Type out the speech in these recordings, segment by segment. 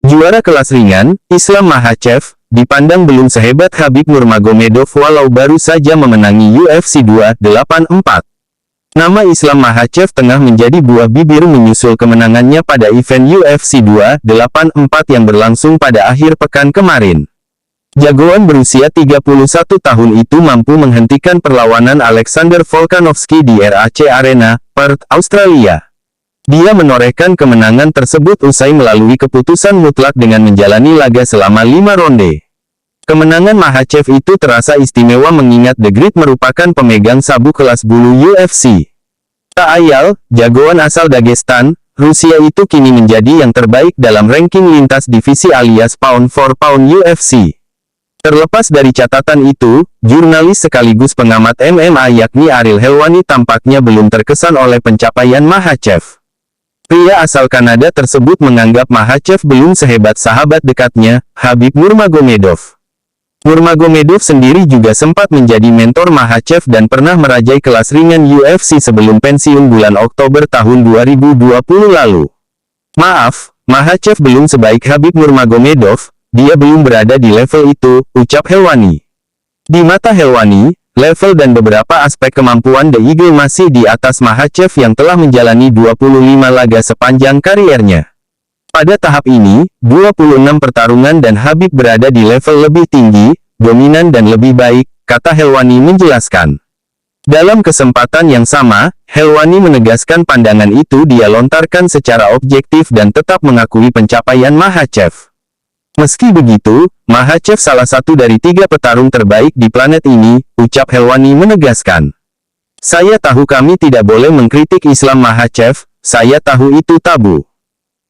Juara kelas ringan, Islam Makhachev, dipandang belum sehebat Khabib Nurmagomedov walau baru saja memenangi UFC 284. Nama Islam Makhachev tengah menjadi buah bibir menyusul kemenangannya pada event UFC 284 yang berlangsung pada akhir pekan kemarin. Jagoan berusia 31 tahun itu mampu menghentikan perlawanan Alexander Volkanovski di RAC Arena, Perth, Australia. Dia menorehkan kemenangan tersebut usai melalui keputusan mutlak dengan menjalani laga selama 5 ronde. Kemenangan Makhachev itu terasa istimewa mengingat The Great merupakan pemegang sabuk kelas bulu UFC. Tak ayal, jagoan asal Dagestan, Rusia itu kini menjadi yang terbaik dalam ranking lintas divisi alias pound for pound UFC. Terlepas dari catatan itu, jurnalis sekaligus pengamat MMA yakni Ariel Helwani tampaknya belum terkesan oleh pencapaian Makhachev. Pria asal Kanada tersebut menganggap Makhachev belum sehebat sahabat dekatnya, Khabib Nurmagomedov. Nurmagomedov sendiri juga sempat menjadi mentor Makhachev dan pernah merajai kelas ringan UFC sebelum pensiun bulan Oktober tahun 2020 lalu. Maaf, Makhachev belum sebaik Khabib Nurmagomedov, dia belum berada di level itu, ucap Helwani. Di mata Helwani, level dan beberapa aspek kemampuan The Eagle masih di atas Makhachev yang telah menjalani 25 laga sepanjang kariernya. Pada tahap ini, 26 pertarungan dan Khabib berada di level lebih tinggi, dominan dan lebih baik, kata Helwani menjelaskan. Dalam kesempatan yang sama, Helwani menegaskan pandangan itu dia lontarkan secara objektif dan tetap mengakui pencapaian Makhachev. Meski begitu, Makhachev salah satu dari 3 petarung terbaik di planet ini, ucap Helwani menegaskan. Saya tahu kami tidak boleh mengkritik Islam Makhachev, saya tahu itu tabu.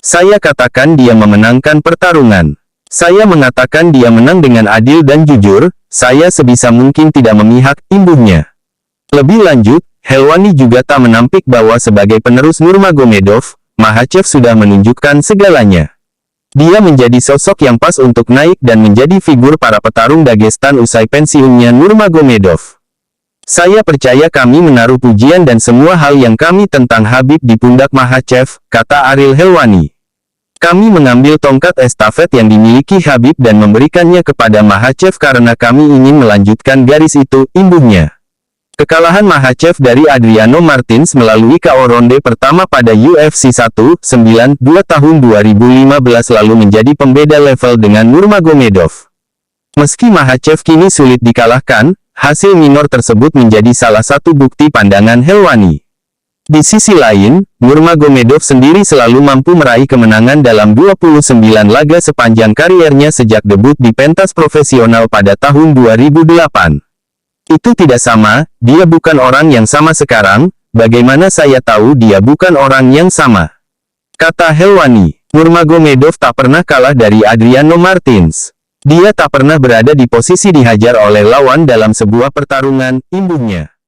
Saya katakan dia memenangkan pertarungan. Saya mengatakan dia menang dengan adil dan jujur, saya sebisa mungkin tidak memihak, imbuhnya. Lebih lanjut, Helwani juga tak menampik bahwa sebagai penerus Nurmagomedov, Makhachev sudah menunjukkan segalanya. Dia menjadi sosok yang pas untuk naik dan menjadi figur para petarung Dagestan usai pensiunnya Nurmagomedov. Saya percaya kami menaruh pujian dan semua hal yang kami tentang Khabib di pundak Makhachev, kata Ariel Helwani. Kami mengambil tongkat estafet yang dimiliki Khabib dan memberikannya kepada Makhachev karena kami ingin melanjutkan garis itu, imbuhnya. Kekalahan Makhachev dari Adriano Martins melalui KO ronde pertama pada UFC 192 tahun 2015 lalu menjadi pembeda level dengan Nurmagomedov. Meski Makhachev kini sulit dikalahkan, hasil minor tersebut menjadi salah satu bukti pandangan Helwani. Di sisi lain, Nurmagomedov sendiri selalu mampu meraih kemenangan dalam 29 laga sepanjang kariernya sejak debut di pentas profesional pada tahun 2008. Itu tidak sama, dia bukan orang yang sama sekarang, bagaimana saya tahu dia bukan orang yang sama? Kata Helwani, Nurmagomedov tak pernah kalah dari Adriano Martins. Dia tak pernah berada di posisi dihajar oleh lawan dalam sebuah pertarungan, imbuhnya.